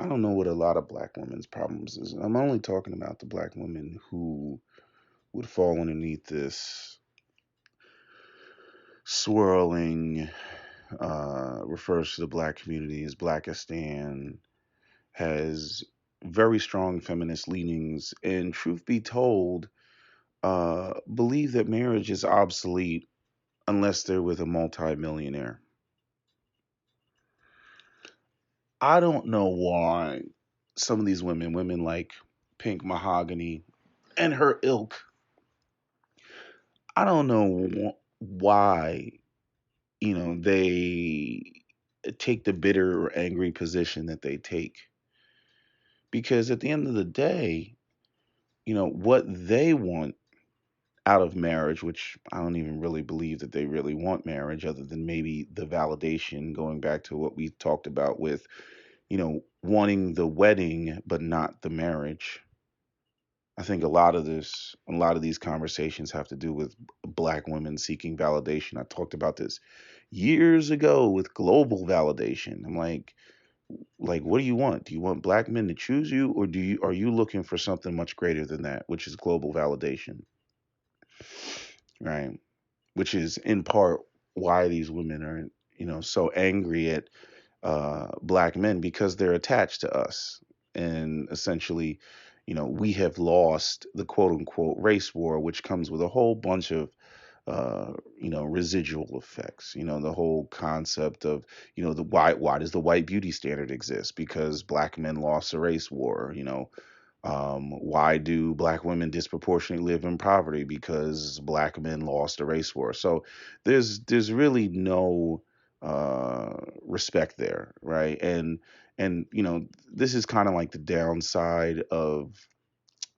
I don't know what a lot of black women's problems is. I'm only talking about the black women who would fall underneath this swirling, refers to the black community as Blackistan, has very strong feminist leanings, and truth be told, believe that marriage is obsolete unless they're with a multimillionaire. I don't know why some of these women like Pink Mahogany and her ilk, I don't know why, they take the bitter or angry position that they take. Because at the end of the day, what they want out of marriage, which I don't even really believe that they really want marriage, other than maybe the validation, going back to what we talked about with, wanting the wedding but not the marriage. I think a lot of these conversations have to do with black women seeking validation. I talked about this years ago with global validation. I'm like, what do you want? Do you want black men to choose you, or are you looking for something much greater than that, which is global validation, right? Which is in part why these women are, so angry at black men, because they're attached to us, and essentially, we have lost the quote unquote race war, which comes with a whole bunch of residual effects. The whole concept of, the why does the white beauty standard exist? Because black men lost the race war. Why do black women disproportionately live in poverty? Because black men lost the race war. So there's really no respect there, right? And this is kind of like the downside of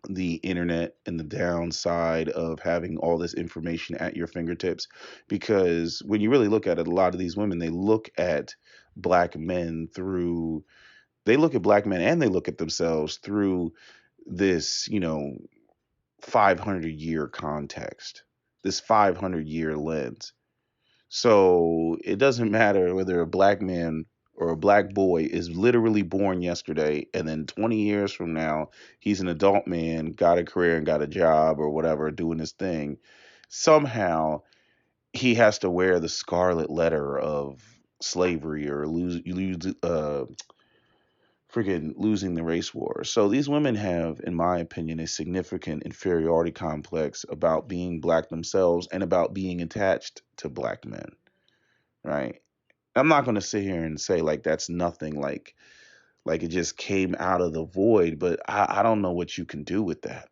the internet and the downside of having all this information at your fingertips, because when you really look at it, a lot of these women, black men through they look at black men and they look at themselves through this 500-year context, this 500-year lens. So it doesn't matter whether a black man or a black boy is literally born yesterday, and then 20 years from now, he's an adult man, got a career and got a job or whatever, doing his thing. Somehow he has to wear the scarlet letter of slavery or freaking losing the race war. So these women have, in my opinion, a significant inferiority complex about being black themselves and about being attached to black men, right? I'm not going to sit here and say like that's nothing, like it just came out of the void, but I don't know what you can do with that.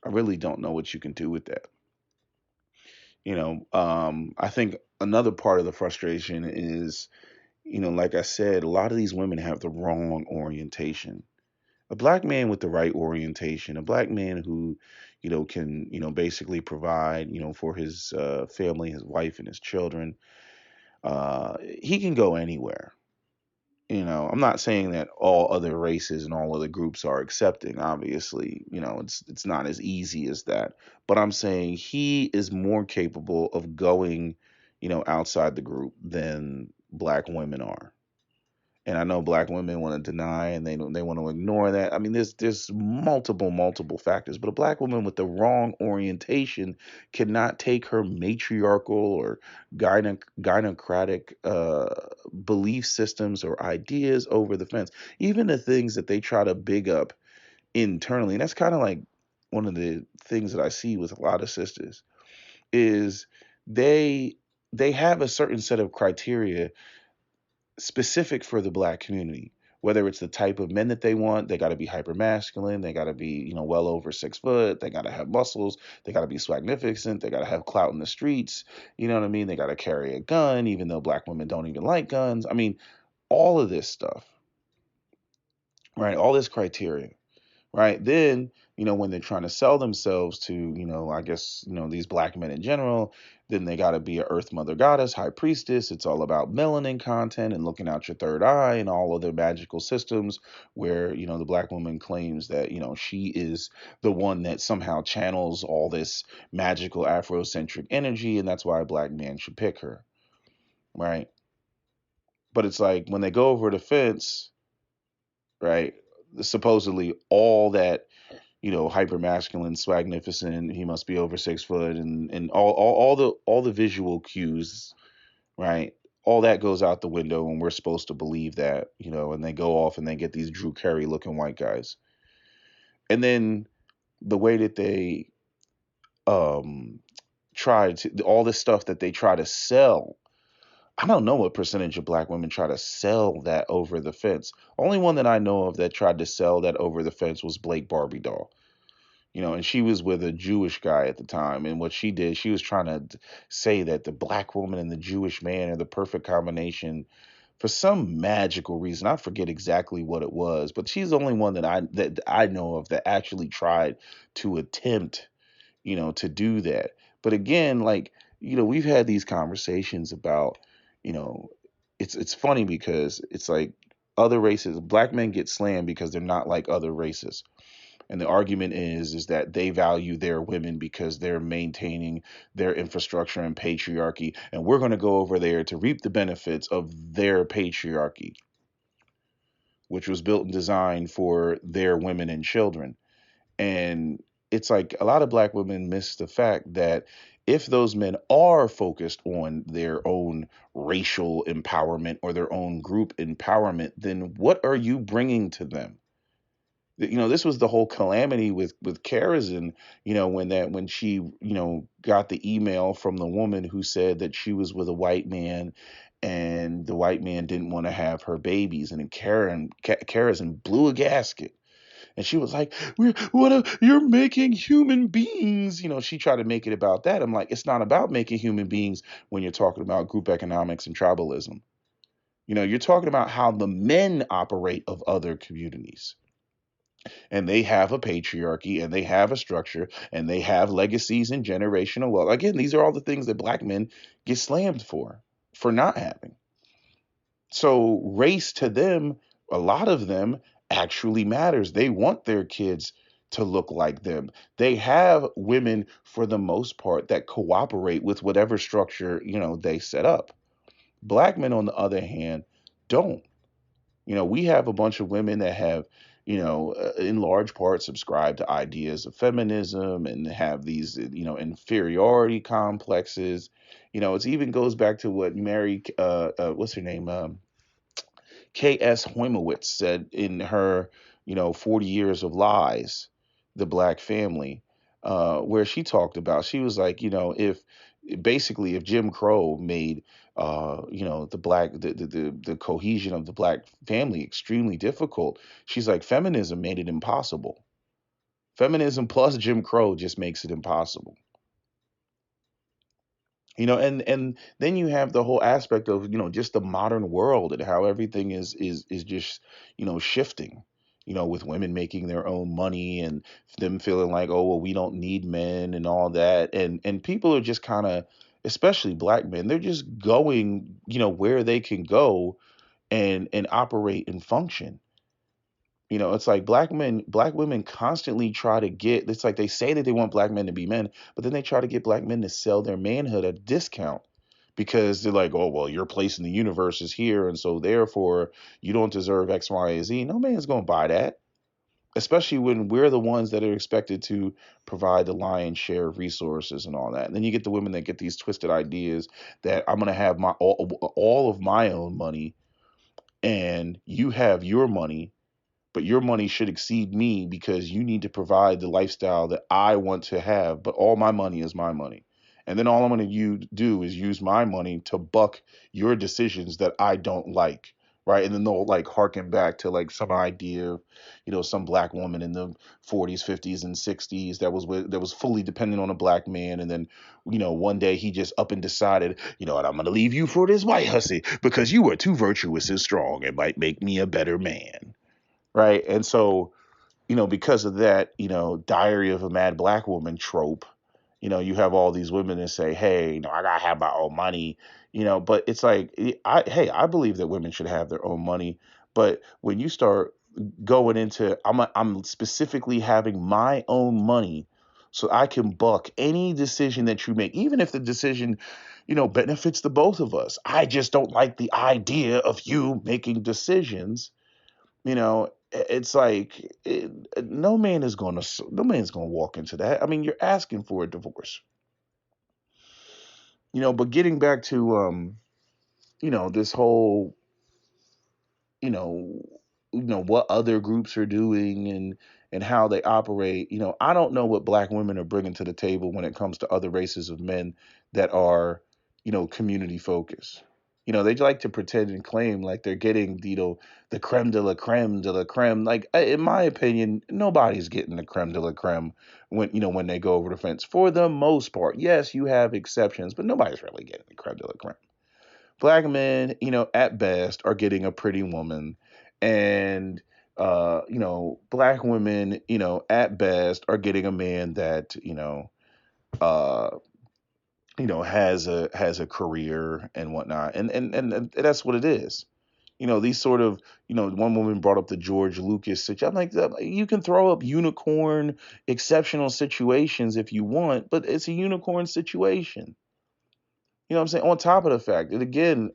I really don't know what you can do with that. I think another part of the frustration is, like I said, a lot of these women have the wrong orientation. A black man with the right orientation, a black man who, can, basically provide, for his family, his wife, and his children, he can go anywhere. I'm not saying that all other races and all other groups are accepting. Obviously, it's not as easy as that. But I'm saying he is more capable of going, outside the group than black women are. And I know black women want to deny and they want to ignore that. I mean, there's multiple factors, but a black woman with the wrong orientation cannot take her matriarchal or gynocratic belief systems or ideas over the fence. Even the things that they try to big up internally, and that's kind of like one of the things that I see with a lot of sisters is they they have a certain set of criteria specific for the black community. Whether it's the type of men that they want, they got to be hyper masculine, they got to be, well over 6 foot, they got to have muscles, they got to be swagnificent, they got to have clout in the streets, you know what I mean? They got to carry a gun, even though black women don't even like guns. I mean, all of this stuff, right? All this criteria, right? Then, when they're trying to sell themselves to, I guess, these black men in general, then they got to be a earth mother goddess, high priestess. It's all about melanin content and looking out your third eye and all other magical systems where, the black woman claims that, she is the one that somehow channels all this magical Afrocentric energy. And that's why a black man should pick her, right? But it's like when they go over the fence, right? Supposedly all that, hyper masculine, swagnificent, he must be over 6 foot, and all the visual cues, right? All that goes out the window, and we're supposed to believe that, and they go off and they get these Drew Carey looking white guys. And then the way that they um try to, all this stuff that they try to sell. I don't know what percentage of black women try to sell that over the fence. Only one that I know of that tried to sell that over the fence was Blake Barbie doll. And she was with a Jewish guy at the time. And what she did, she was trying to say that the black woman and the Jewish man are the perfect combination for some magical reason. I forget exactly what it was, but she's the only one that I know of that actually tried to attempt, to do that. But again, like, we've had these conversations about, you know, it's funny because it's like other races, black men get slammed because they're not like other races. And the argument is that they value their women because they're maintaining their infrastructure and patriarchy, and we're going to go over there to reap the benefits of their patriarchy, which was built and designed for their women and children. And it's like a lot of black women miss the fact that if those men are focused on their own racial empowerment or their own group empowerment, then what are you bringing to them? This was the whole calamity with Karazin, when she, got the email from the woman who said that she was with a white man and the white man didn't want to have her babies. And then Karazin blew a gasket. And she was like, you're making human beings. She tried to make it about that. I'm like, it's not about making human beings when you're talking about group economics and tribalism. You're talking about how the men operate of other communities. And they have a patriarchy and they have a structure and they have legacies and generational wealth. Again, these are all the things that black men get slammed for not having. So race to them, a lot of them actually matters. They want their kids to look like them. They have women for the most part that cooperate with whatever structure, they set up. Black men, on the other hand, don't. We have a bunch of women that have, in large part subscribed to ideas of feminism and have these, inferiority complexes. It even goes back to what Mary, what's her name? K.S. Hoimowitz said in her, 40 Years of Lies, The Black Family, where she talked about, she was like, if Jim Crow made, the cohesion of the black family extremely difficult, she's like, feminism made it impossible. Feminism plus Jim Crow just makes it impossible. And then you have the whole aspect of, just the modern world and how everything is just, shifting, with women making their own money and them feeling like, oh well, we don't need men and all that. And people are just kind of, especially black men, they're just going, where they can go and operate and function. It's like black women constantly try to get, it's like they say that they want black men to be men, but then they try to get black men to sell their manhood at a discount because they're like, oh, well, your place in the universe is here. And so therefore you don't deserve X, Y, and Z. No man's going to buy that, especially when we're the ones that are expected to provide the lion's share of resources and all that. And then you get the women that get these twisted ideas that I'm going to have all of my own money and you have your money, but your money should exceed me because you need to provide the lifestyle that I want to have. But all my money is my money. And then all I'm going to do is use my money to buck your decisions that I don't like. Right. And then they'll like harken back to like some idea of, some black woman in the 40s, 50s, and 60s that was fully dependent on a black man. And then, one day he just up and decided, what, I'm going to leave you for this white hussy because you are too virtuous and strong. It might make me a better man. Right. And so, because of that, Diary of a Mad Black Woman trope, you have all these women that say, hey, I gotta have my own money, but it's like, I believe that women should have their own money. But when you start going into, I'm specifically having my own money so I can buck any decision that you make, even if the decision, benefits the both of us. I just don't like the idea of you making decisions, you know, it's like no man is going to no man's going to walk into that. I mean, you're asking for a divorce, but getting back to this whole you know what other groups are doing and how they operate. I don't know what black women are bringing to the table when it comes to other races of men that are community focused. They like to pretend and claim like they're getting the creme de la creme. Like in my opinion, nobody's getting the creme de la creme when they go over the fence, for the most part. Yes, you have exceptions, but nobody's really getting the creme de la creme. Black men, at best, are getting a pretty woman, and black women, at best, are getting a man that uh, has a career and whatnot, and that's what it is. These sort of, one woman brought up the George Lucas situation. I'm like, you can throw up unicorn exceptional situations if you want, but it's a unicorn situation. You know what I'm saying? On top of the fact that again,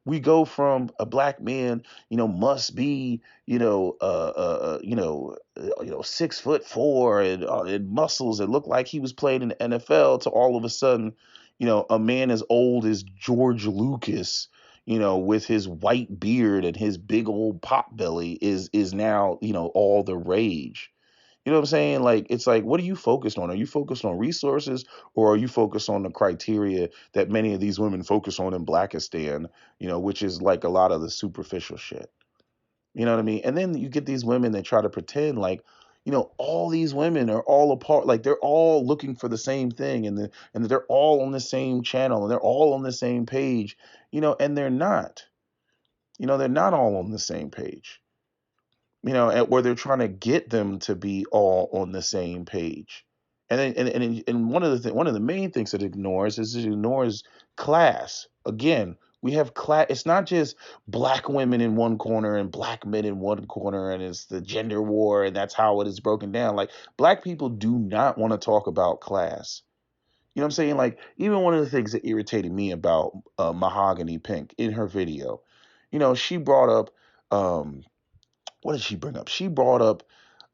we go from a black man, must be, 6'4" and muscles and look like he was playing in the NFL, to all of a sudden, a man as old as George Lucas, with his white beard and his big old pot belly is now, all the rage. You know what I'm saying? Like, it's like, what are you focused on? Are you focused on resources, or are you focused on the criteria that many of these women focus on in Blackistan, which is like a lot of the superficial shit. You know what I mean? And then you get these women that try to pretend like, all these women are all apart, like they're all looking for the same thing, and they're all on the same channel, and they're all on the same page, and they're not. They're not all on the same page, where they're trying to get them to be all on the same page. And one of the main things it ignores is it ignores class. Again, we have class. It's not just black women in one corner and black men in one corner, and it's the gender war, and that's how it is broken down. Like, black people do not want to talk about class. You know what I'm saying? Like, even one of the things that irritated me about Mahogany Pink in her video, she brought up um, what did she bring up? She brought up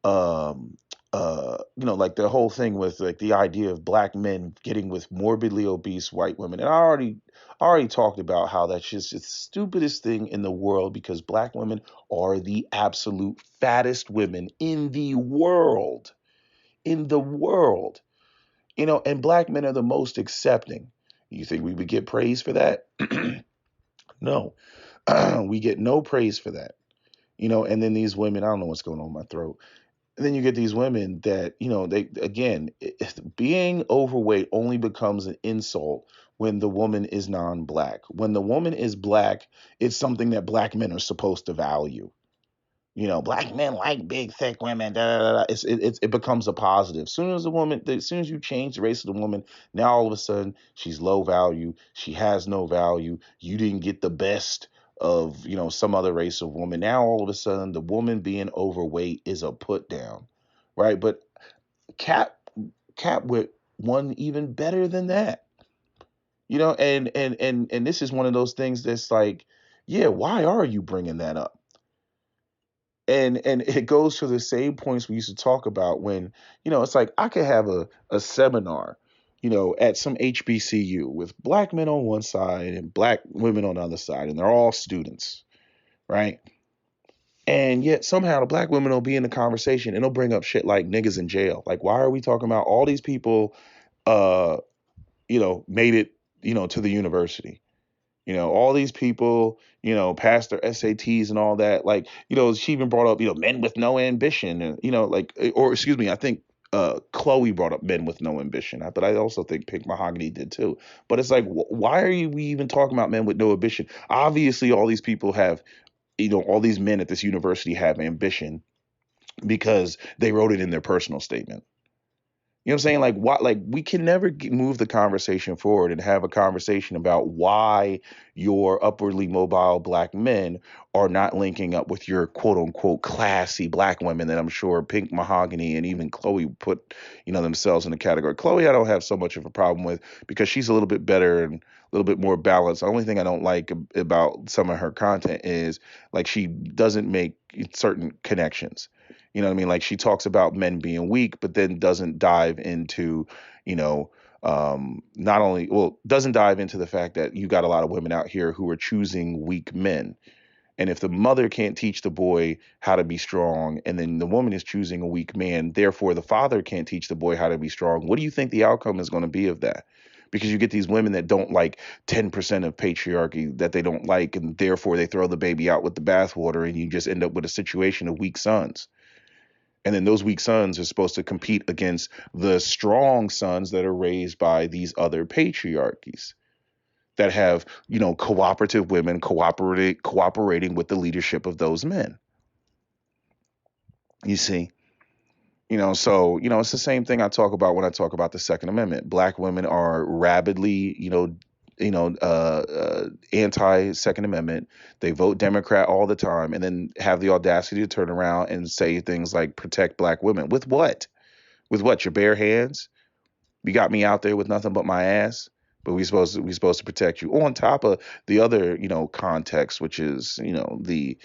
um like the whole thing with like the idea of black men getting with morbidly obese white women. And I already talked about how that's just the stupidest thing in the world, because black women are the absolute fattest women in the world. In the world. And black men are the most accepting. You think we would get praise for that? No. We get no praise for that. And then these women, I don't know what's going on in my throat. And then you get these women that, they, again, being overweight only becomes an insult when the woman is non-black. When the woman is black, it's something that black men are supposed to value. Black men like big, thick women. Da, da, da, da. It becomes a positive. As soon as you change the race of the woman, now all of a sudden she's low value. She has no value. You didn't get the best of some other race of woman. Now all of a sudden the woman being overweight is a put down, right? But Cap Cap with one even better than that. And this is one of those things that's like, yeah, why are you bringing that up? And it goes to the same points we used to talk about when, it's like I could have a seminar, at some HBCU with black men on one side and black women on the other side, and they're all students, right? And yet somehow the black women will be in the conversation and they'll bring up shit like niggas in jail. Like, why are we talking about all these people uh, made it, to the university? All these people, passed their SATs and all that. Like, she even brought up, men with no ambition, and, like, or excuse me, I think Chloe brought up men with no ambition, but I also think Pink Mahogany did too. But it's like, why are we even talking about men with no ambition? Obviously, all these people have, all these men at this university have ambition because they wrote it in their personal statement. You know what I'm saying? Like, what? Like, we can never move the conversation forward and have a conversation about why your upwardly mobile black men are not linking up with your quote unquote classy black women that I'm sure Pink Mahogany and even Chloe put, themselves in the category. Chloe, I don't have so much of a problem with because she's a little bit better and a little bit more balanced. The only thing I don't like about some of her content is like she doesn't make certain connections. You know what I mean? Like she talks about men being weak, but then doesn't dive into, you know, not only, well, doesn't dive into the fact that you got a lot of women out here who are choosing weak men. And if the mother can't teach the boy how to be strong, and then the woman is choosing a weak man, therefore the father can't teach the boy how to be strong, what do you think the outcome is going to be of that? Because you get these women that don't like 10% of patriarchy that they don't like, and therefore they throw the baby out with the bathwater, and you just end up with a situation of weak sons. And then those weak sons are supposed to compete against the strong sons that are raised by these other patriarchies that have, cooperative women cooperating with the leadership of those men. You see, so it's the same thing I talk about when I talk about the Second Amendment. Black women are rabidly, anti Second Amendment. They vote Democrat all the time, and then have the audacity to turn around and say things like protect black women. With what? With what? Your bare hands? You got me out there with nothing but my ass, but we supposed to protect you. On top of the other, context, which is, the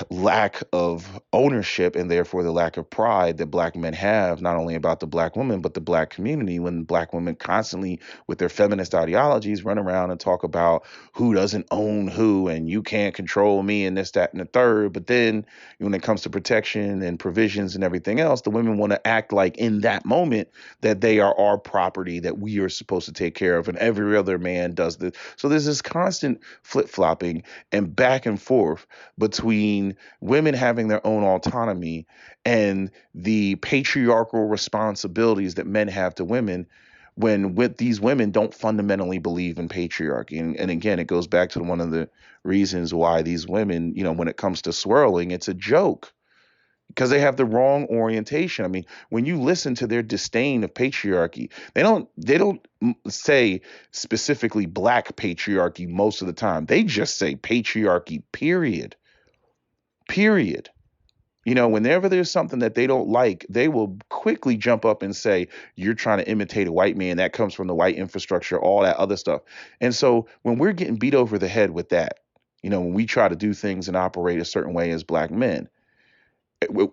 lack of ownership and therefore the lack of pride that black men have, not only about the black woman but the black community, when black women constantly with their feminist ideologies run around and talk about who doesn't own who and you can't control me and this, that, and the third. But then when it comes to protection and provisions and everything else, the women want to act like in that moment that they are our property that we are supposed to take care of, and every other man does this. So there's this constant flip-flopping and back and forth between women having their own autonomy and the patriarchal responsibilities that men have to women, when with these women don't fundamentally believe in patriarchy. And again, it goes back to one of the reasons why these women, when it comes to swirling, it's a joke because they have the wrong orientation. I mean, when you listen to their disdain of patriarchy, they don't say specifically black patriarchy most of the time. They just say patriarchy, period. Period. Whenever there's something that they don't like, they will quickly jump up and say, you're trying to imitate a white man. That comes from the white infrastructure, all that other stuff. And so when we're getting beat over the head with that, when we try to do things and operate a certain way as black men,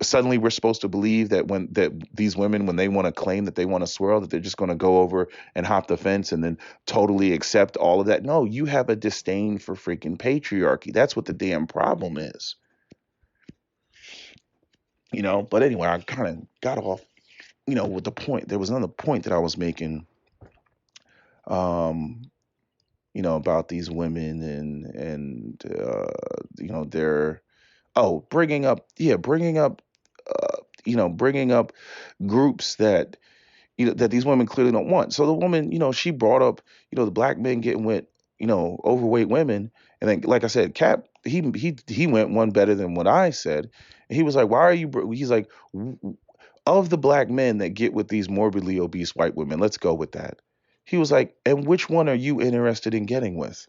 suddenly we're supposed to believe that when that these women, when they want to claim that they want to swirl, that they're just going to go over and hop the fence and then totally accept all of that. No, you have a disdain for freaking patriarchy. That's what the damn problem is. But anyway, I kind of got off, with the point. There was another point that I was making, um, about these women and their, bringing up groups that, that these women clearly don't want. So the woman, she brought up, the black men getting with, overweight women. And then, like I said, Cap, he went one better than what I said. And he was like, why are you, he's like, of the black men that get with these morbidly obese white women, let's go with that. He was like, and which one are you interested in getting with?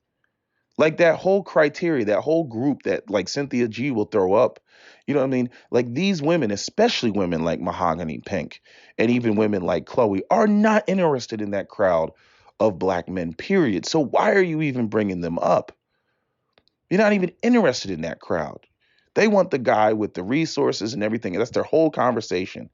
Like that whole criteria, that whole group that like Cynthia G will throw up. You know what I mean? Like these women, especially women like Mahogany Pink and even women like Chloe, are not interested in that crowd of black men, period. So why are you even bringing them up? You're not even interested in that crowd. They want the guy with the resources and everything. That's their whole conversation.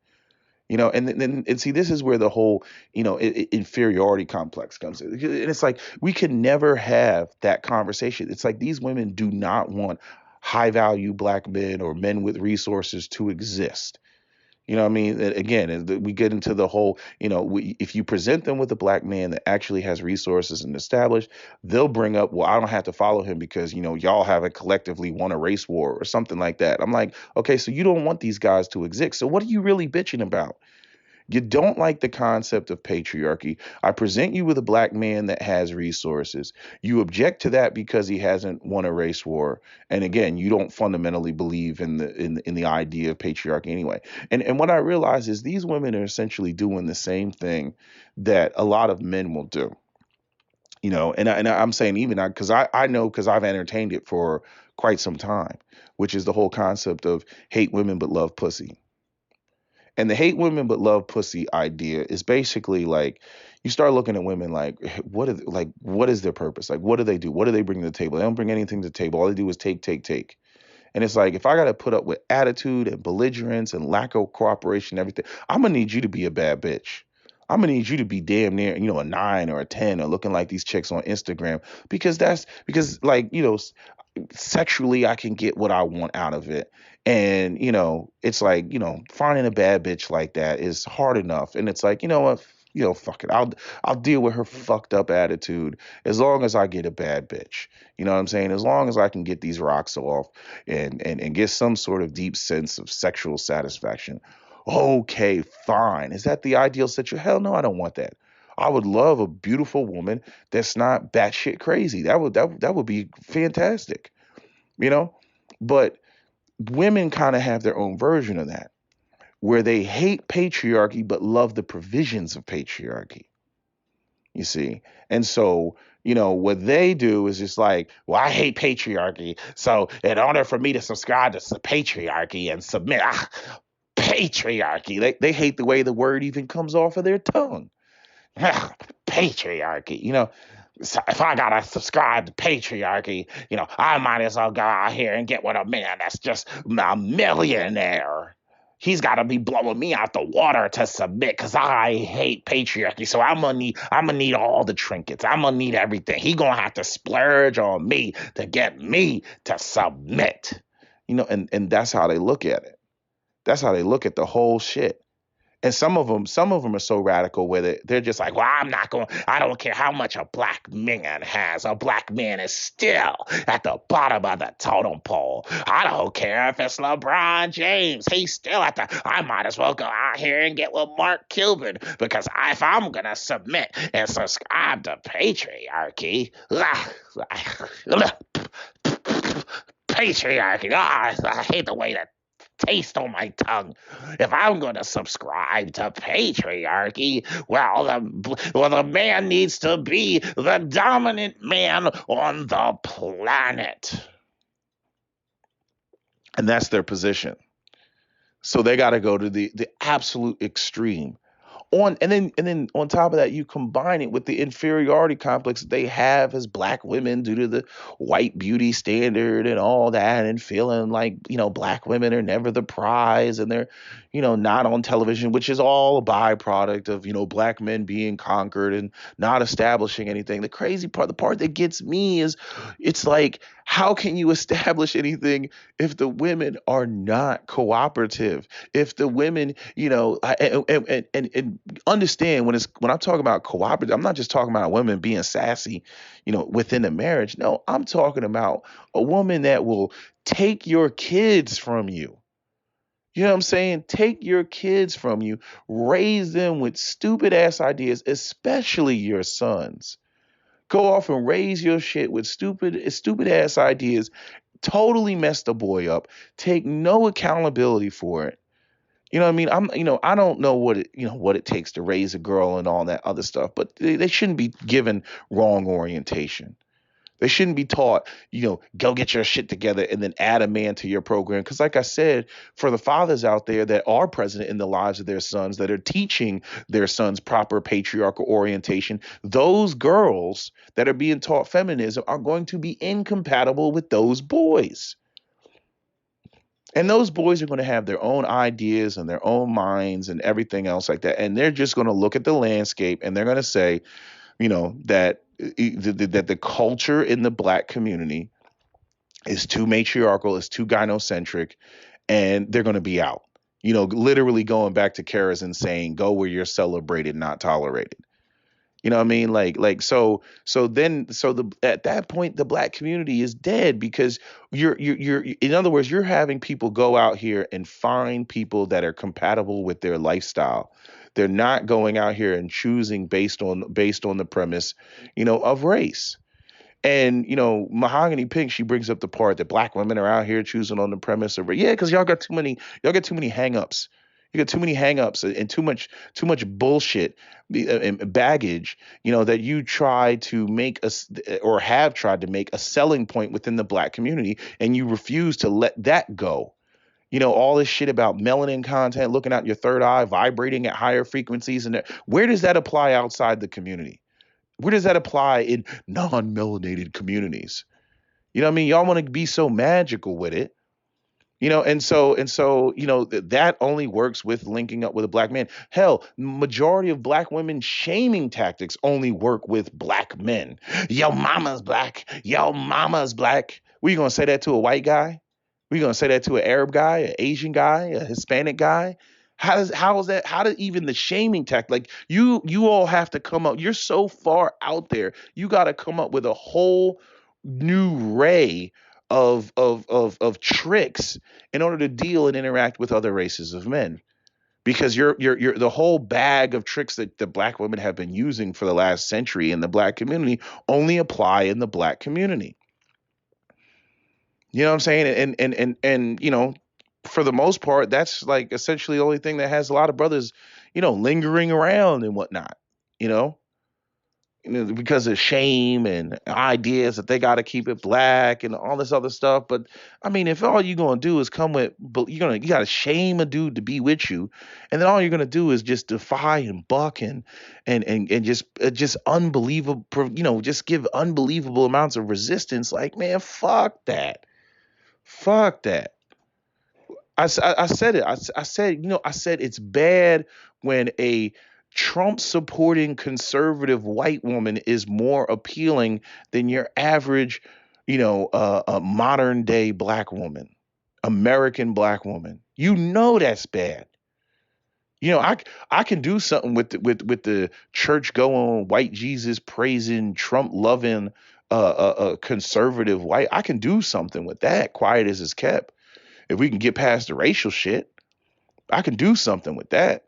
And see, this is where the whole, inferiority complex comes in. And it's like, we can never have that conversation. It's like these women do not want high value black men or men with resources to exist. You know what I mean? Again, we get into the whole, if you present them with a black man that actually has resources and established, they'll bring up, well, I don't have to follow him because, y'all haven't collectively won a race war or something like that. I'm like, okay, so you don't want these guys to exist. So what are you really bitching about? You don't like the concept of patriarchy. I present you with a black man that has resources. You object to that because he hasn't won a race war. And again, you don't fundamentally believe in the idea of patriarchy anyway. And what I realize is these women are essentially doing the same thing that a lot of men will do. I'm saying even because I know because I've entertained it for quite some time, which is the whole concept of hate women but love pussy. And the hate women but love pussy idea is basically like you start looking at women like what is their purpose? Like what do they do? What do they bring to the table? They don't bring anything to the table. All they do is take, take, take. And it's like if I got to put up with attitude and belligerence and lack of cooperation and everything, I'm gonna need you to be a bad bitch. I'm gonna need you to be damn near, a 9 or a 10 or looking like these chicks on Instagram because like, sexually I can get what I want out of it. And, it's like, finding a bad bitch like that is hard enough. And it's like, you know what? Fuck it. I'll deal with her fucked up attitude as long as I get a bad bitch. You know what I'm saying? As long as I can get these rocks off and get some sort of deep sense of sexual satisfaction. Okay, fine. Is that the ideal situation? Hell no, I don't want that. I would love a beautiful woman that's not batshit crazy. That would be fantastic, you know. But women kind of have their own version of that, where they hate patriarchy but love the provisions of patriarchy. You see, and so what they do is just like, well, I hate patriarchy, so in order for me to subscribe to patriarchy and submit, patriarchy, they hate the way the word even comes off of their tongue. Patriarchy, so if I gotta subscribe to patriarchy, I might as well go out here and get with a man that's just a millionaire. He's got to be blowing me out the water to submit because I hate patriarchy. So I'm gonna need all the trinkets. I'm gonna need everything. He gonna have to splurge on me to get me to submit. And that's how they look at it. That's how they look at the whole shit. And some of them are so radical with it. They're just like, well, I don't care how much a black man has. A black man is still at the bottom of the totem pole. I don't care if it's LeBron James. He's still I might as well go out here and get with Mark Cuban because if I'm going to submit and subscribe to patriarchy, patriarchy, I hate the way that taste on my tongue. If I'm going to subscribe to patriarchy, the man needs to be the dominant man on the planet. And that's their position. So they got to go to the absolute extreme. And then on top of that, you combine it with the inferiority complex that they have as black women due to the white beauty standard and all that, and feeling like black women are never the prize, and they're not on television, which is all a byproduct of black men being conquered and not establishing anything. The crazy part, the part that gets me is it's like, how can you establish anything if the women are not cooperative? If the women, and understand when I'm talking about cooperative, I'm not just talking about women being sassy, within the marriage. No, I'm talking about a woman that will take your kids from you. You know what I'm saying? Take your kids from you, raise them with stupid ass ideas, especially your sons. Go off and raise your shit with stupid ass ideas, totally mess the boy up, take no accountability for it. You know what I mean? I don't know what it takes to raise a girl and all that other stuff, but they shouldn't be given wrong orientation. They shouldn't be taught, go get your shit together and then add a man to your program. Because, like I said, for the fathers out there that are present in the lives of their sons, that are teaching their sons proper patriarchal orientation, those girls that are being taught feminism are going to be incompatible with those boys. And those boys are going to have their own ideas and their own minds and everything else like that. And they're just going to look at the landscape and they're going to say, that the culture in the black community is too matriarchal, is too gynocentric, and they're going to be out. Literally going back to Kara's and saying, go where you're celebrated, not tolerated. You know what I mean? So at that point the black community is dead because you're in other words, you're having people go out here and find people that are compatible with their lifestyle. They're not going out here and choosing based on the premise, of race. And Mahogany Pink, she brings up the part that black women are out here choosing on the premise of, yeah, because y'all got too many hangups. You got too many hangups and too much bullshit and baggage, that you try to make us or have tried to make a selling point within the black community, and you refuse to let that go. All this shit about melanin content, looking out your third eye, vibrating at higher frequencies, and where does that apply outside the community? Where does that apply in non-melanated communities? You know what I mean? Y'all want to be so magical with it. And so that only works with linking up with a black man. Hell, majority of black women shaming tactics only work with black men. Yo mama's black, yo mama's black. We gonna say that to a white guy? We gonna say that to an Arab guy, an Asian guy, a Hispanic guy? How does even the shaming tactic, like, you all have to come up, you're so far out there, you got to come up with a whole new ray of tricks in order to deal and interact with other races of men, because you're the whole bag of tricks that the black women have been using for the last century in the black community only apply in the black community. You know what I'm saying? And for the most part, that's like essentially the only thing that has a lot of brothers, lingering around and whatnot. You know, because of shame and ideas that they got to keep it black and all this other stuff. But I mean, if all you're gonna do is come with, but you gotta shame a dude to be with you, and then all you're gonna do is just defy and buck and just unbelievable, just give unbelievable amounts of resistance. Like, man, fuck that, fuck that. I said it. I said, I said it's bad when a Trump supporting conservative white woman is more appealing than your average, a modern day black woman, American black woman. That's bad. I can do something with the church going white Jesus praising Trump loving conservative white. I can do something with that. Quiet as it's kept. If we can get past the racial shit, I can do something with that.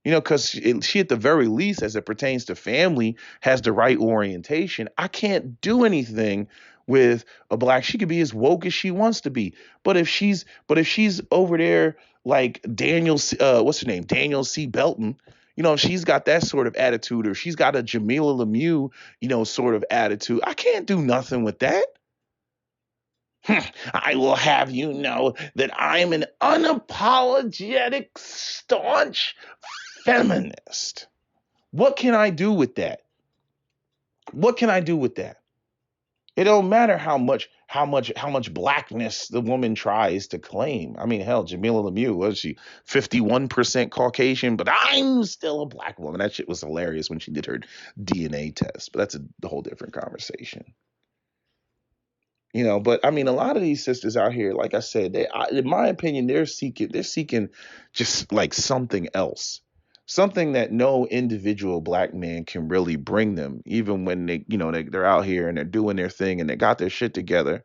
Because she, at the very least, as it pertains to family, has the right orientation. I can't do anything with a black. She could be as woke as she wants to be, but if she's over there like what's her name, Daniel C. Belton, if she's got that sort of attitude, or she's got a Jamila Lemieux, sort of attitude, I can't do nothing with that. I will have you know that I'm an unapologetic, staunch feminist. What can I do with that? What can I do with that? It don't matter how much blackness the woman tries to claim. I mean, hell, Jamila Lemieux, was she 51% Caucasian? But I'm still a black woman. That shit was hilarious when she did her DNA test. But that's a whole different conversation. But I mean, a lot of these sisters out here, like I said, in my opinion, they're seeking just like something else, something that no individual black man can really bring them, even when they're out here and they're doing their thing and they got their shit together.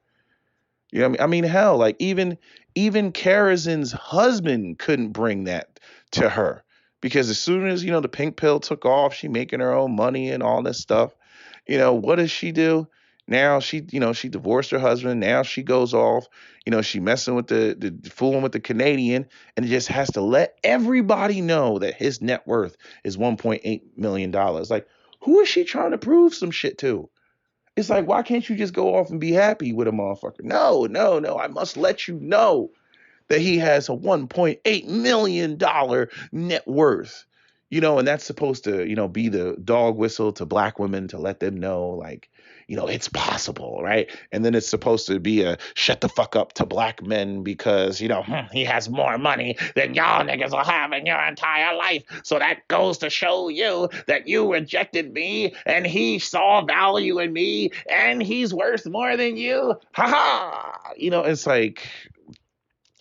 You know what I mean? Hell, like even Karazin's husband couldn't bring that to her, because as soon as the pink pill took off, she making her own money and all this stuff. What does she do? Now she divorced her husband. Now she goes off. She messing with the fooling with the Canadian, and it just has to let everybody know that his net worth is $1.8 million. Like, who is she trying to prove some shit to? It's like, why can't you just go off and be happy with a motherfucker? No, no, no. I must let you know that he has a $1.8 million net worth. And that's supposed to, be the dog whistle to black women to let them know, like, it's possible, right? And then it's supposed to be a shut the fuck up to black men because, he has more money than y'all niggas will have in your entire life. So that goes to show you that you rejected me and he saw value in me and he's worth more than you. Ha ha. It's like,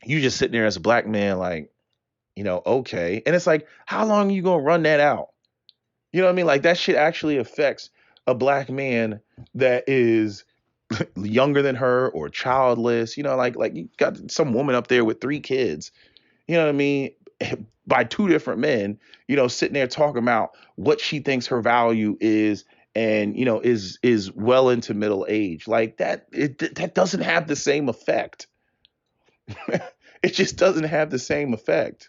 you just sitting there as a black man, like, okay. And it's like, how long are you going to run that out? You know what I mean? Like, that shit actually affects a black man that is younger than her or childless. Like you got some woman up there with 3 kids. You know what I mean? By 2 different men. Sitting there talking about what she thinks her value is, and is well into middle age. Like that. That doesn't have the same effect. It just doesn't have the same effect.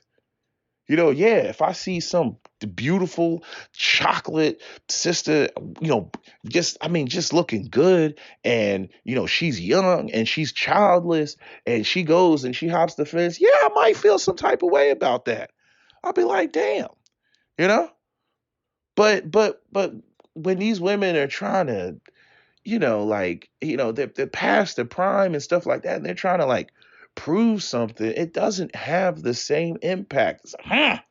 Yeah, if I see some beautiful chocolate sister, just looking good, and she's young and she's childless, and she goes and she hops the fence, yeah, I might feel some type of way about that. I'll be like, damn, you know? But when these women are trying to, they're past their prime and stuff like that, and they're trying to like prove something, it doesn't have the same impact. It's like,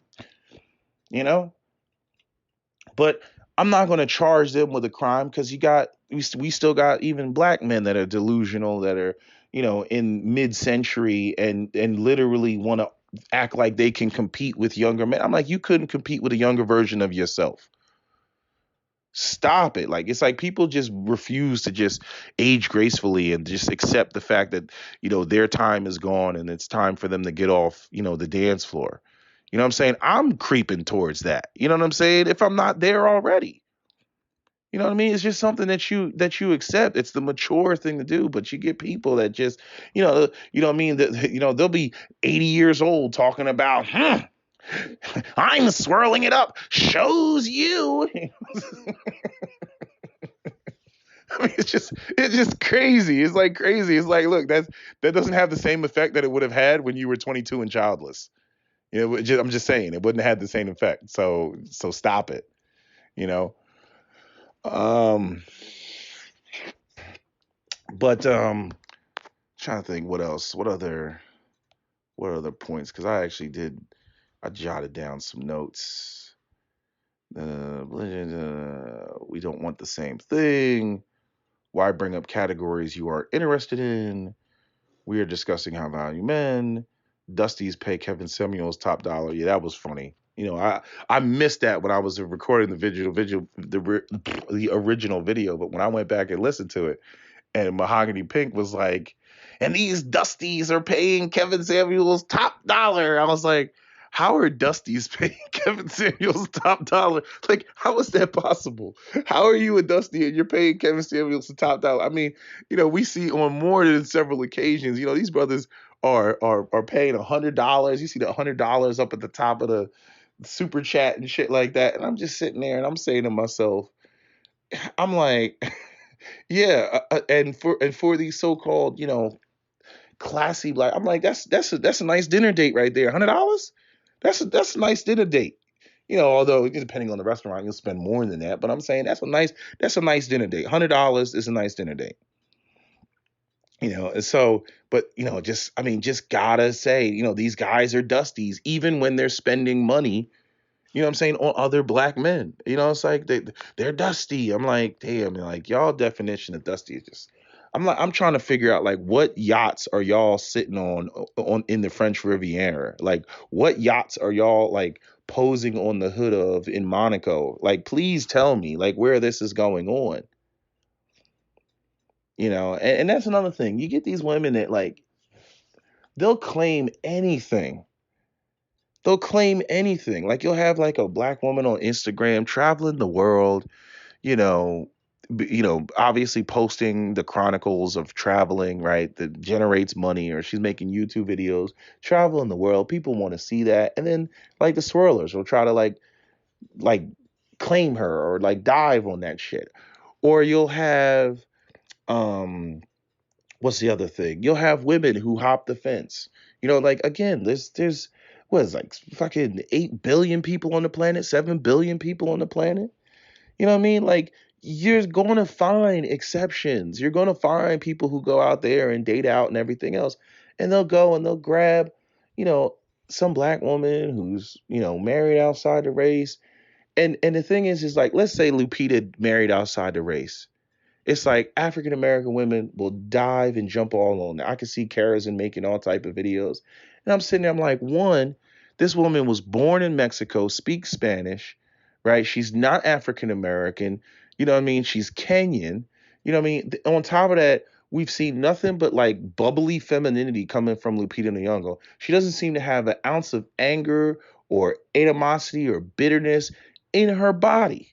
you know? But I'm not going to charge them with a crime because we still got even black men that are delusional, that are in mid-century and literally want to act like they can compete with younger men. I'm like, you couldn't compete with a younger version of yourself. Stop it. Like, it's like people just refuse to just age gracefully and just accept the fact that their time is gone and it's time for them to get off the dance floor. You know what I'm saying? I'm creeping towards that. You know what I'm saying? If I'm not there already. You know what I mean? It's just something that you accept. It's the mature thing to do. But you get people that just, what I mean? That they'll be 80 years old talking about, I'm swirling it up. Shows you. I mean, it's just crazy. It's like crazy. It's like, look, that doesn't have the same effect that it would have had when you were 22 and childless. I'm just saying it wouldn't have had the same effect. So stop it. You know. Um, but trying to think what else. What other points? Because I jotted down some notes. We don't want the same thing. Why bring up categories you are interested in? We are discussing how value men. Dusty's pay Kevin Samuels top dollar. Yeah, that was funny. I missed that when I was recording the original video, but when I went back and listened to it, and Mahogany Pink was like, and these Dusties are paying Kevin Samuels top dollar. I was like, how are Dusties paying Kevin Samuels top dollar? Like, how is that possible? How are you a Dusty and you're paying Kevin Samuels the top dollar? I mean, we see on more than several occasions, these brothers are paying $100. You see the $100 up at the top of the super chat and shit like that. And I'm just sitting there and I'm saying to myself, I'm like, yeah, and for these so-called, classy black, I'm like, that's a nice dinner date right there. $100? That's a nice dinner date. Although depending on the restaurant, you'll spend more than that. But I'm saying that's a nice dinner date. $100 is a nice dinner date. And so, but just gotta say, these guys are dusties, even when they're spending money, what I'm saying, on other black men. It's like they're dusty. I'm like, damn, like y'all definition of dusty is just. I'm trying to figure out like what yachts are y'all sitting on in the French Riviera? Like what yachts are y'all like posing on the hood of in Monaco? Like please tell me like where this is going on. And that's another thing. You get these women that like they'll claim anything. They'll claim anything. Like you'll have like a black woman on Instagram traveling the world, you know, obviously posting the chronicles of traveling, right? That generates money, or she's making YouTube videos, traveling the world. People want to see that. And then like the swirlers will try to like claim her or like dive on that shit. Or you'll have what's the other thing? You'll have women who hop the fence. Like again, there's what is like fucking 8 billion people on the planet, 7 billion people on the planet. You know what I mean? Like you're going to find exceptions. You're going to find people who go out there and date out and everything else, and they'll go and they'll grab, you know, some black woman who's married outside the race. And the thing is like let's say Lupita married outside the race. It's like African American women will dive and jump all on it. I can see Karazin making all type of videos. And I'm sitting there, I'm like, one, this woman was born in Mexico, speaks Spanish, right? She's not African American. You know what I mean? She's Kenyan. You know what I mean? On top of that, we've seen nothing but like bubbly femininity coming from Lupita Nyong'o. She doesn't seem to have an ounce of anger or animosity or bitterness in her body.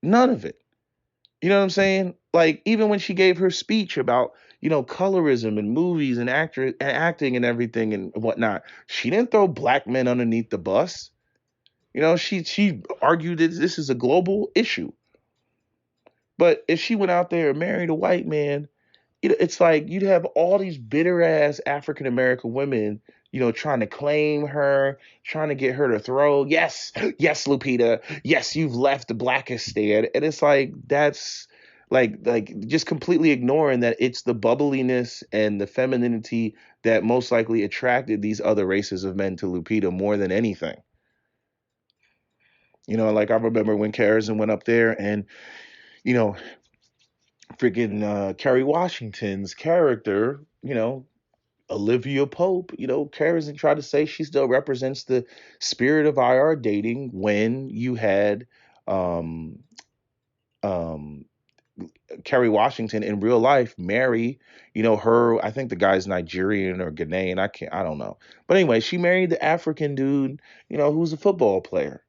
None of it. You know what I'm saying? Like even when she gave her speech about, colorism in movies and acting and everything and whatnot. She didn't throw black men underneath the bus. She argued that this is a global issue. But if she went out there and married a white man, it's like you'd have all these bitter ass African American women, trying to claim her, trying to get her to throw, yes, yes, Lupita, yes, you've left the Blackistan. And it's like that's like just completely ignoring that it's the bubbliness and the femininity that most likely attracted these other races of men to Lupita more than anything. Like I remember when Karazin went up there and, you know, freaking Kerry Washington's character, Olivia Pope, cares and tried to say she still represents the spirit of IR dating when you had um, um, Kerry Washington in real life marry, her, I think the guy's Nigerian or Ghanaian. I don't know. But anyway, she married the African dude, who's a football player.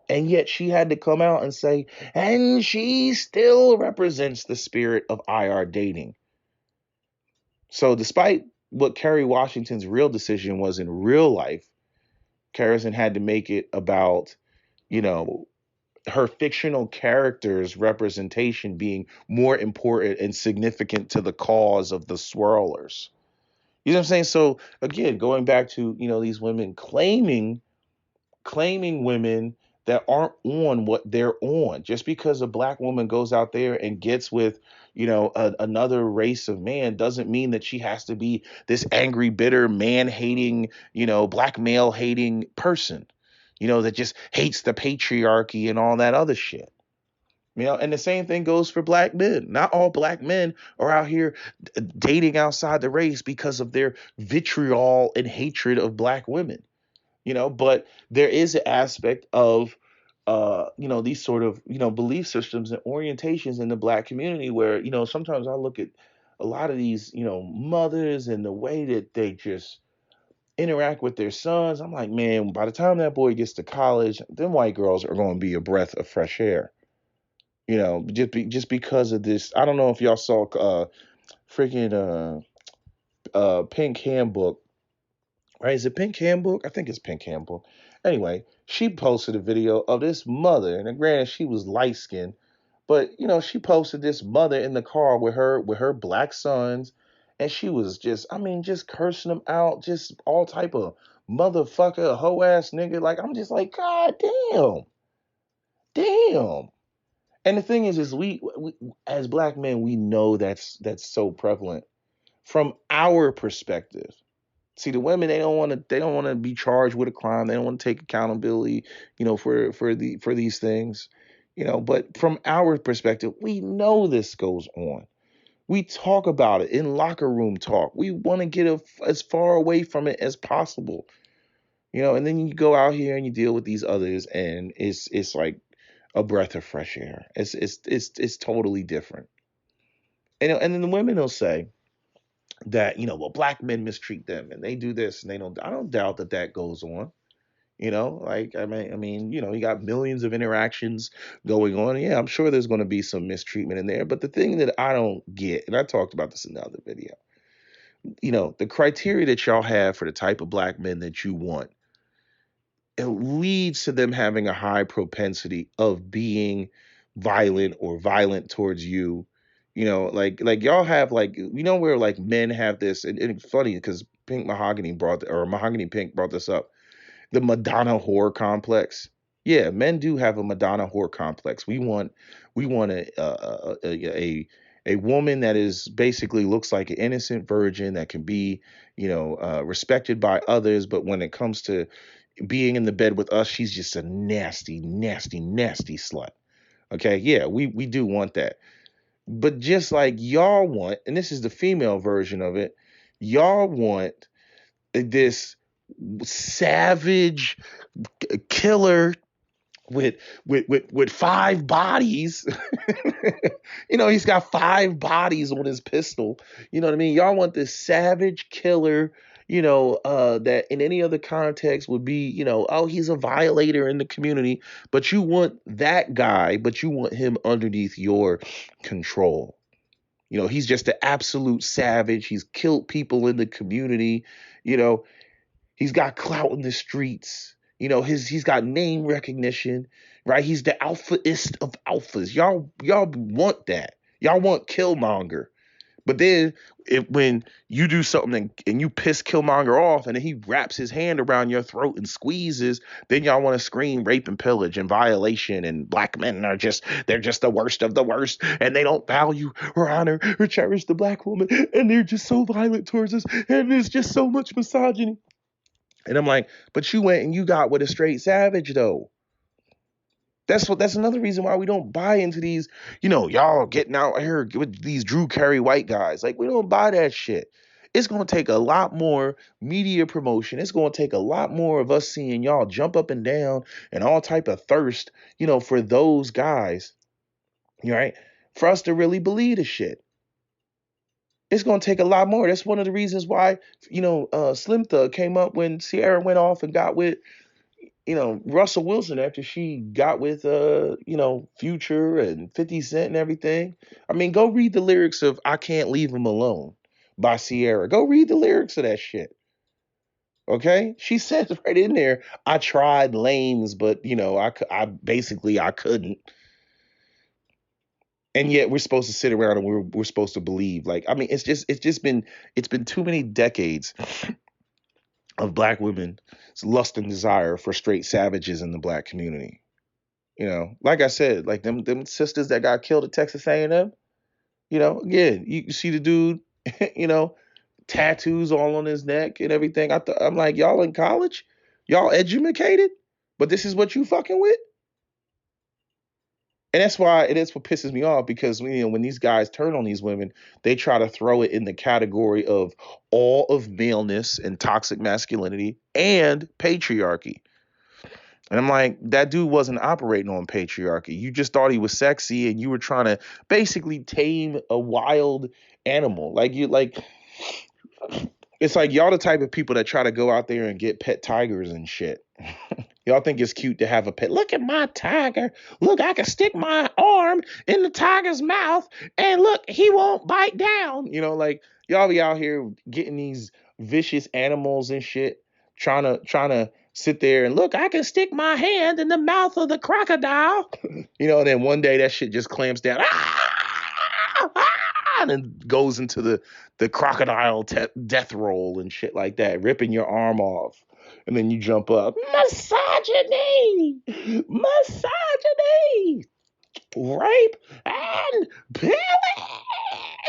And yet she had to come out and say, and she still represents the spirit of IR dating. So despite what Kerry Washington's real decision was in real life, Karazin had to make it about, you know, her fictional character's representation being more important and significant to the cause of the swirlers. You know what I'm saying? So again, going back to, these women claiming women that aren't on what they're on. Just because a black woman goes out there and gets with, another race of man doesn't mean that she has to be this angry, bitter, man hating, black male hating person, that just hates the patriarchy and all that other shit. And the same thing goes for black men. Not all black men are out here dating outside the race because of their vitriol and hatred of black women. But there is an aspect of these sort of belief systems and orientations in the black community where sometimes I look at a lot of these mothers and the way that they just interact with their sons. I'm like, man, by the time that boy gets to college, them white girls are going to be a breath of fresh air. Just because of this. I don't know if y'all saw freaking Pink Handbook. Right? Is it Pink Handbook? I think it's Pink Handbook. Anyway, she posted a video of this mother, and granted, she was light skinned, but she posted this mother in the car with her black sons, and she was just, I mean, just cursing them out, just all type of motherfucker, hoe ass nigga. Like I'm just like, God damn, damn. And the thing is we as black men, we know that's so prevalent from our perspective. See, the women they don't want to be charged with a crime. They don't want to take accountability, for these things, But from our perspective, we know this goes on. We talk about it in locker room talk. We want to get as far away from it as possible, And then you go out here and you deal with these others, and it's like a breath of fresh air. It's totally different. And then the women will say that well, black men mistreat them and they do this and they don't. I don't doubt that goes on. Like I mean, you got millions of interactions going on. Yeah, I'm sure there's going to be some mistreatment in there. But the thing that I don't get, and I talked about this in the other video, the criteria that y'all have for the type of black men that you want, it leads to them having a high propensity of being violent or violent towards you. Like y'all have like where like men have this, and it's funny because Mahogany Pink brought this up, the Madonna whore complex. Yeah, men do have a Madonna whore complex. We want a woman that is basically looks like an innocent virgin that can be respected by others, but when it comes to being in the bed with us, she's just a nasty, nasty, nasty slut. Okay, yeah, we do want that. But just like y'all want, and this is the female version of it, y'all want this savage killer with five bodies. He's got five bodies on his pistol. You know what I mean? Y'all want this savage killer, that in any other context would be, oh, he's a violator in the community, but you want that guy, but you want him underneath your control. He's just an absolute savage. He's killed people in the community. You know, he's got clout in the streets. He's got name recognition, right? He's the alphaist of alphas. Y'all want that. Y'all want Killmonger. But then when you do something and you piss Killmonger off and then he wraps his hand around your throat and squeezes, then y'all want to scream rape and pillage and violation, and black men they're just the worst of the worst, and they don't value or honor or cherish the black woman, and they're just so violent towards us, and there's just so much misogyny. And I'm like, but you went and you got with a straight savage though. That's another reason why we don't buy into these, y'all getting out here with these Drew Carey white guys. Like, we don't buy that shit. It's going to take a lot more media promotion. It's going to take a lot more of us seeing y'all jump up and down and all type of thirst, for those guys, right? For us to really believe the shit. It's going to take a lot more. That's one of the reasons why, Slim Thug came up when Sierra went off and got with Russell Wilson after she got with Future and 50 Cent and everything. I mean, go read the lyrics of I Can't Leave Him Alone by Sierra. Go read the lyrics of that shit. Okay? She says right in there, I tried lames, but I couldn't. And yet we're supposed to sit around and we're supposed to believe. Like, I mean, it's been too many decades of black women's lust and desire for straight savages in the black community. Like I said, like them sisters that got killed at Texas A&M. Again, you see the dude, tattoos all on his neck and everything. I'm like, y'all in college, y'all educated, but this is what you fucking with. And that's why it is what pisses me off, because when these guys turn on these women, they try to throw it in the category of all of maleness and toxic masculinity and patriarchy. And I'm like, that dude wasn't operating on patriarchy. You just thought he was sexy and you were trying to basically tame a wild animal. It's like y'all the type of people that try to go out there and get pet tigers and shit. Y'all think it's cute to have a pet. Look at my tiger. Look, I can stick my arm in the tiger's mouth and look, he won't bite down. Like, y'all be out here getting these vicious animals and shit, trying to sit there and look, I can stick my hand in the mouth of the crocodile. And then one day that shit just clamps down. And then goes into the crocodile death roll and shit like that, ripping your arm off. And then you jump up. Misogyny! Misogyny! Rape and pillage!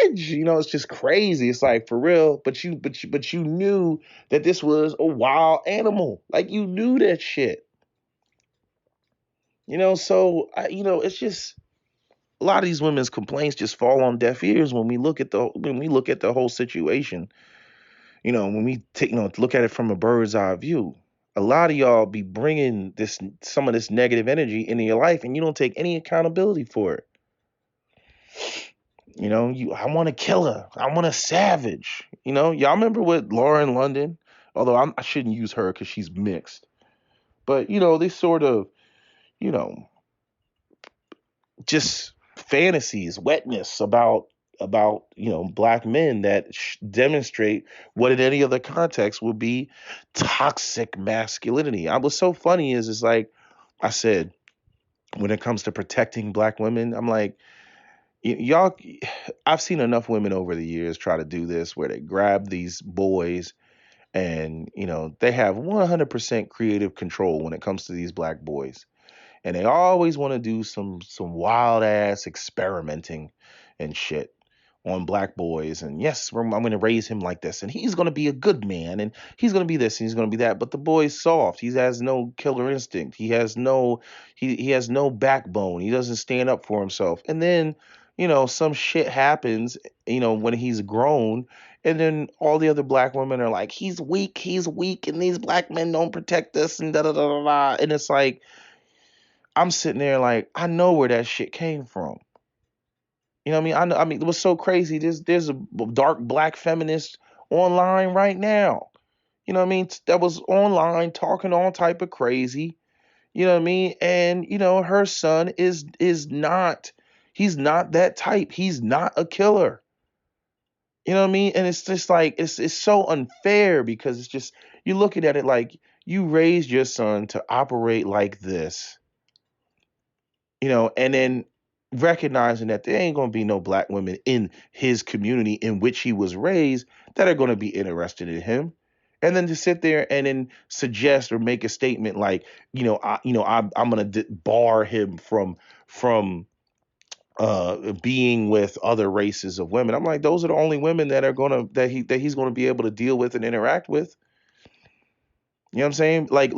It's just crazy. It's like, for real. But you knew that this was a wild animal. Like, you knew that shit. So it's just a lot of these women's complaints just fall on deaf ears when we look at the whole situation. When we look at it from a bird's eye view. A lot of y'all be bringing some of this negative energy into your life, and you don't take any accountability for it. I want a killer. I want a savage. Y'all remember what Lauren London, although I shouldn't use her because she's mixed, but this sort of, just fantasies, wetness about black men that demonstrate what in any other context would be toxic masculinity. What's so funny is it's like I said, when it comes to protecting black women, I'm like, y'all, I've seen enough women over the years try to do this where they grab these boys and they have 100% creative control when it comes to these black boys, and they always want to do some wild ass experimenting and shit on black boys. And yes, I'm going to raise him like this, and he's going to be a good man, and he's going to be this, and he's going to be that. But the boy's soft. He has no killer instinct. He has no backbone. He doesn't stand up for himself. And then some shit happens when he's grown, and then all the other black women are like, he's weak, and these black men don't protect us, and da da da da da. And it's like, I'm sitting there like, I know where that shit came from. You know what I mean? I mean, it was so crazy. There's a dark black feminist online right now. You know what I mean? That was online talking all type of crazy. You know what I mean? And her son is not. He's not that type. He's not a killer. You know what I mean? And it's just like it's so unfair because it's just you're looking at it like you raised your son to operate like this, and then recognizing that there ain't gonna be no black women in his community in which he was raised that are gonna be interested in him. And then to sit there and then suggest or make a statement like, I'm gonna bar him from being with other races of women. I'm like, those are the only women that he's gonna be able to deal with and interact with. You know what I'm saying? Like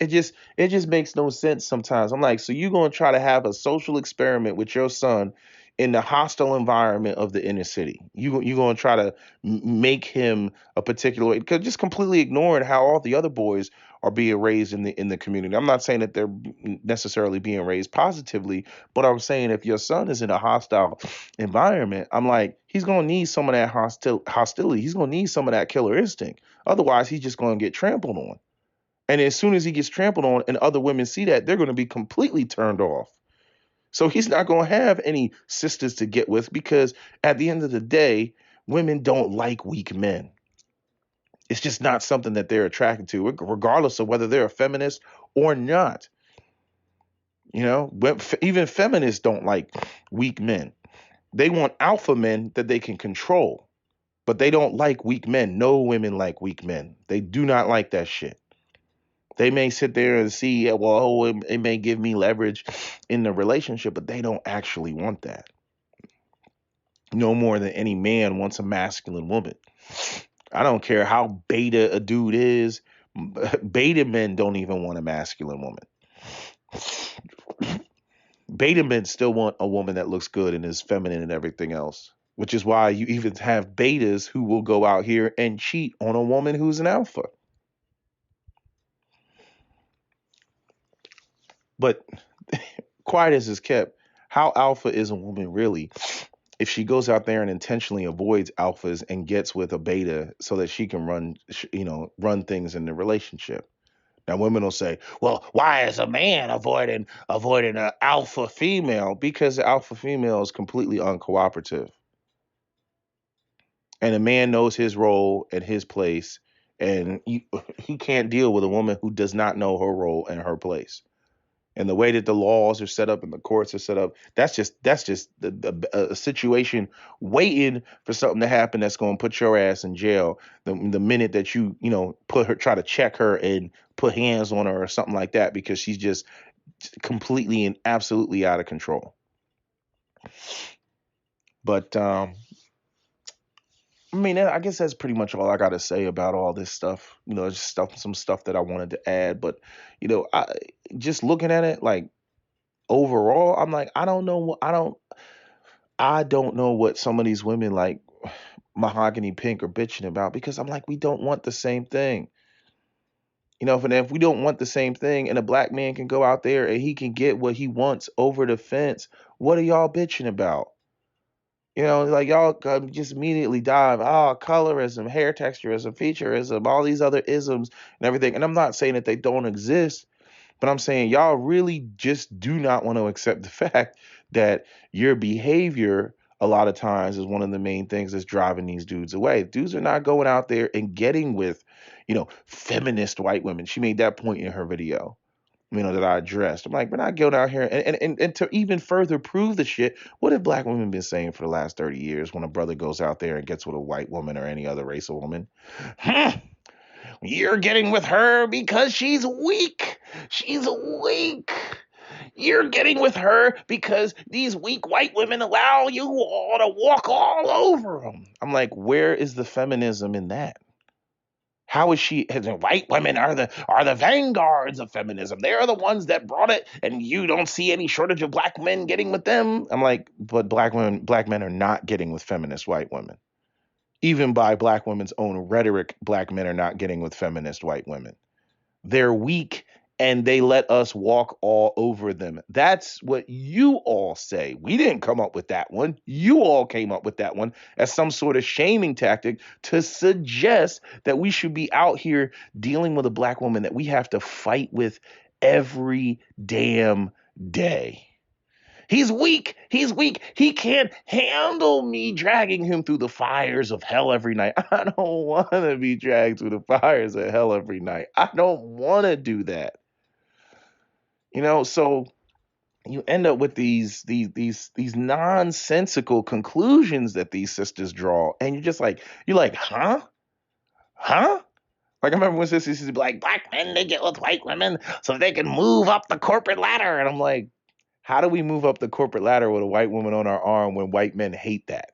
it just makes no sense sometimes. I'm like, so you're gonna try to have a social experiment with your son in the hostile environment of the inner city. You're gonna try to make him a particular way, because just completely ignoring how all the other boys are being raised in the community. I'm not saying that they're necessarily being raised positively, but I'm saying if your son is in a hostile environment, I'm like, he's gonna need some of that hostility. He's gonna need some of that killer instinct. Otherwise, he's just gonna get trampled on. And as soon as he gets trampled on and other women see that, they're going to be completely turned off. So he's not going to have any sisters to get with because at the end of the day, women don't like weak men. It's just not something that they're attracted to, regardless of whether they're a feminist or not. Even feminists don't like weak men. They want alpha men that they can control, but they don't like weak men. No women like weak men. They do not like that shit. They may sit there and see, yeah, well, it may give me leverage in the relationship, but they don't actually want that. No more than any man wants a masculine woman. I don't care how beta a dude is. Beta men don't even want a masculine woman. Beta men still want a woman that looks good and is feminine and everything else, which is why you even have betas who will go out here and cheat on a woman who's an alpha. But quiet as is kept, how alpha is a woman really if she goes out there and intentionally avoids alphas and gets with a beta so that she can run things in the relationship? Now women will say, well, why is a man avoiding an alpha female? Because the alpha female is completely uncooperative, and a man knows his role and his place, and he can't deal with a woman who does not know her role and her place. And the way that the laws are set up and the courts are set up, that's just a situation waiting for something to happen that's going to put your ass in jail the minute that try to check her and put hands on her or something like that, because she's just completely and absolutely out of control. But I mean, I guess that's pretty much all I got to say about all this stuff. Just some stuff that I wanted to add. But I just looking at it like overall, I'm like, I don't know what some of these women like Mahogany Pink are bitching about, because I'm like, we don't want the same thing. If we don't want the same thing and a black man can go out there and he can get what he wants over the fence, what are y'all bitching about? Like y'all just immediately dive, colorism, hair texturism, featureism, all these other isms and everything. And I'm not saying that they don't exist, but I'm saying y'all really just do not want to accept the fact that your behavior a lot of times is one of the main things that's driving these dudes away. Dudes are not going out there and getting with, feminist white women. She made that point in her video, that I addressed. I'm like, we're not going out here and to even further prove the shit, what have black women been saying for the last 30 years when a brother goes out there and gets with a white woman or any other race of woman? You're getting with her because she's weak. She's weak. You're getting with her because these weak white women allow you all to walk all over them. I'm like, where is the feminism in that? How is she? White women are the vanguards of feminism. They're the ones that brought it, and you don't see any shortage of black men getting with them. I'm like, but black men are not getting with feminist white women. Even by black women's own rhetoric, black men are not getting with feminist white women. They're weak and they let us walk all over them. That's what you all say. We didn't come up with that one. You all came up with that one as some sort of shaming tactic to suggest that we should be out here dealing with a black woman that we have to fight with every damn day. He's weak. He's weak. He can't handle me dragging him through the fires of hell every night. I don't want to be dragged through the fires of hell every night. I don't want to do that. So you end up with these nonsensical conclusions that these sisters draw, and you're like, huh, huh. Like I remember when sisters used to be like, black men they get with white women so they can move up the corporate ladder, and I'm like, how do we move up the corporate ladder with a white woman on our arm when white men hate that?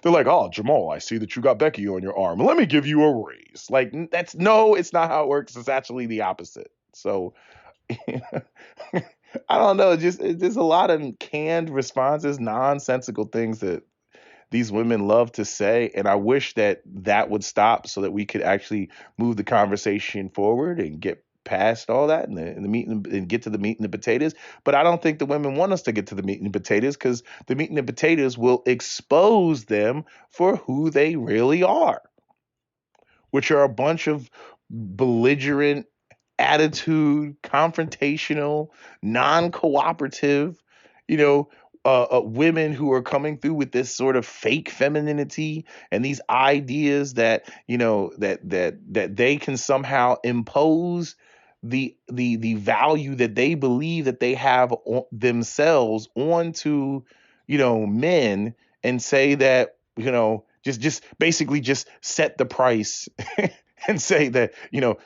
They're like, oh, Jamal, I see that you got Becky on your arm. Let me give you a raise. Like, no, it's not how it works. It's actually the opposite. So I don't know. Just a lot of canned responses, nonsensical things that these women love to say, and I wish that would stop so that we could actually move the conversation forward and get past all that and the meat and get to the meat and the potatoes. But I don't think the women want us to get to the meat and the potatoes because the meat and the potatoes will expose them for who they really are, which are a bunch of belligerent attitude, confrontational, non-cooperative, you know, women who are coming through with this sort of fake femininity and these ideas that that they can somehow impose the value that they believe that they have themselves onto men and say that just basically just set the price and say that,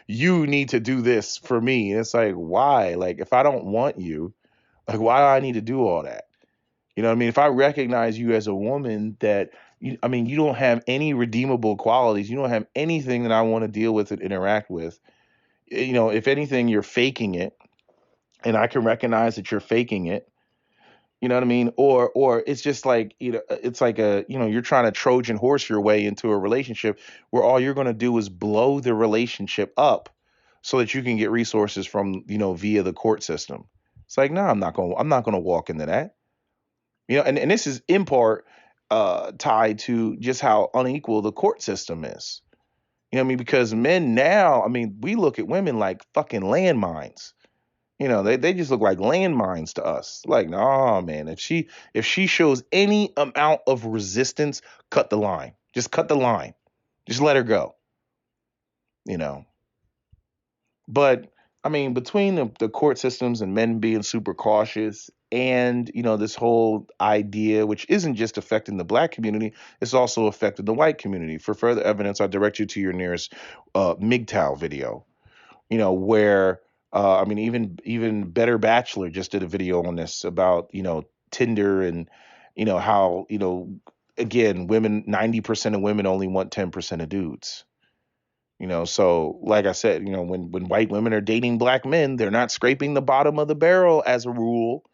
you need to do this for me. And it's like, why? Like, if I don't want you, like, why do I need to do all that? You know what I mean? If I recognize you as a woman that, you don't have any redeemable qualities, you don't have anything that I want to deal with and interact with, if anything, you're faking it. And I can recognize that you're faking it. You know what I mean? Or it's just like, it's like you're trying to Trojan horse your way into a relationship where all you're going to do is blow the relationship up so that you can get resources from, via the court system. It's like, no, I'm not going to walk into that. And this is in part tied to just how unequal the court system is. You know what I mean? Because men now, we look at women like fucking landmines. They just look like landmines to us. Like, nah, man, if she shows any amount of resistance, cut the line. Just cut the line. Just let her go. You know. But between the court systems and men being super cautious and, this whole idea, which isn't just affecting the black community, it's also affecting the white community. For further evidence, I direct you to your nearest MGTOW video, where even Better Bachelor just did a video on this about, Tinder and, how, again, 90% of women only want 10% of dudes. So like I said, when white women are dating black men, they're not scraping the bottom of the barrel as a rule.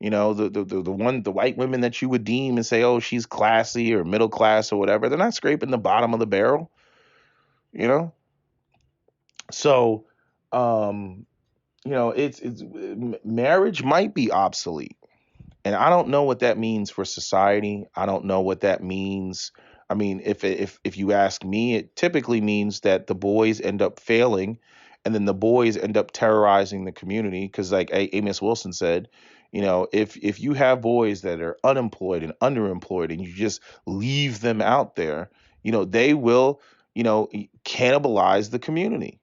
The white women that you would deem and say, oh, she's classy or middle class or whatever, they're not scraping the bottom of the barrel, you know? So, it's marriage might be obsolete. And I don't know what that means for society. I don't know what that means. If you ask me, it typically means that the boys end up failing, and then the boys end up terrorizing the community. Because, like Amos Wilson said, if you have boys that are unemployed and underemployed, and you just leave them out there, they will, cannibalize the community.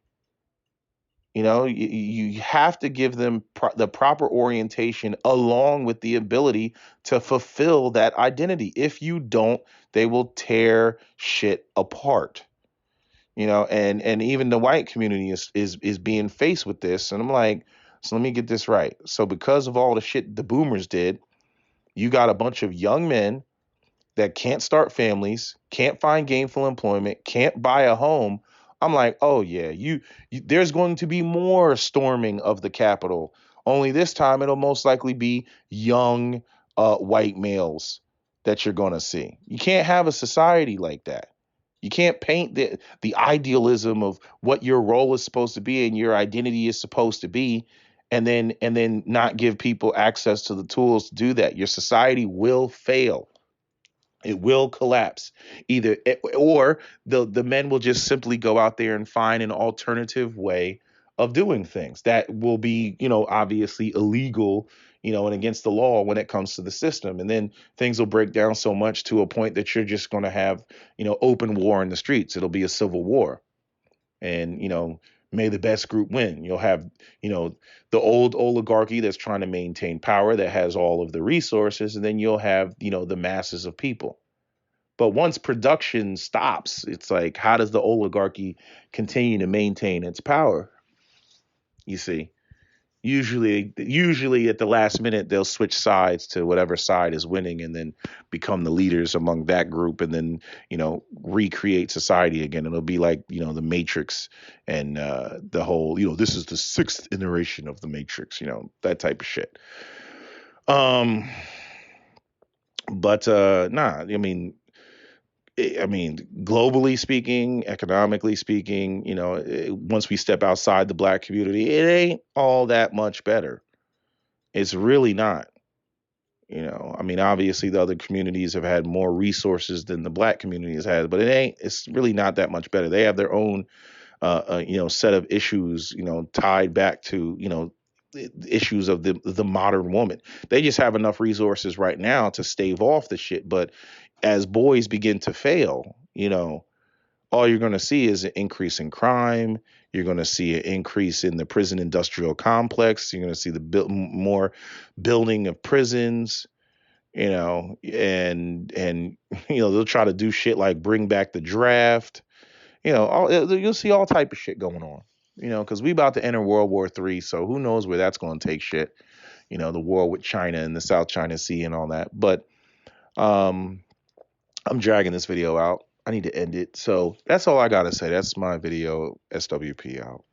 You have to give them the proper orientation along with the ability to fulfill that identity. If you don't, they will tear shit apart. And even the white community is being faced with this. And I'm like, so let me get this right. So because of all the shit the boomers did, you got a bunch of young men that can't start families, can't find gainful employment, can't buy a home. I'm like, oh yeah, there's going to be more storming of the Capitol. Only this time it'll most likely be young white males that you're going to see. You can't have a society like that. You can't paint the idealism of what your role is supposed to be and your identity is supposed to be, and then not give people access to the tools to do that. Your society will fail. It will collapse or the men will just simply go out there and find an alternative way of doing things that will be, obviously illegal, and against the law when it comes to the system. And then things will break down so much to a point that you're just going to have, open war in the streets. It'll be a civil war. And, may the best group win. You'll have, the old oligarchy that's trying to maintain power that has all of the resources. And then you'll have, the masses of people. But once production stops, it's like, how does the oligarchy continue to maintain its power? You see, usually at the last minute, they'll switch sides to whatever side is winning and then become the leaders among that group and then, recreate society again. It'll be like, the Matrix and the whole, this is the sixth iteration of the Matrix, that type of shit. Um, but nah, globally speaking, economically speaking, once we step outside the black community, it ain't all that much better. It's really not. Obviously the other communities have had more resources than the black community has had, but it's really not that much better. They have their own, set of issues, tied back to, issues of the modern woman. They just have enough resources right now to stave off the shit. But as boys begin to fail, all you're going to see is an increase in crime. You're going to see an increase in the prison industrial complex. You're going to see more building of prisons, and they'll try to do shit like bring back the draft. You'll see all type of shit going on. Because we about to enter World War III, so who knows where that's going to take shit. The war with China and the South China Sea and all that. But um, I'm dragging this video out. I need to end it. So that's all I got to say. That's my video. SWP out.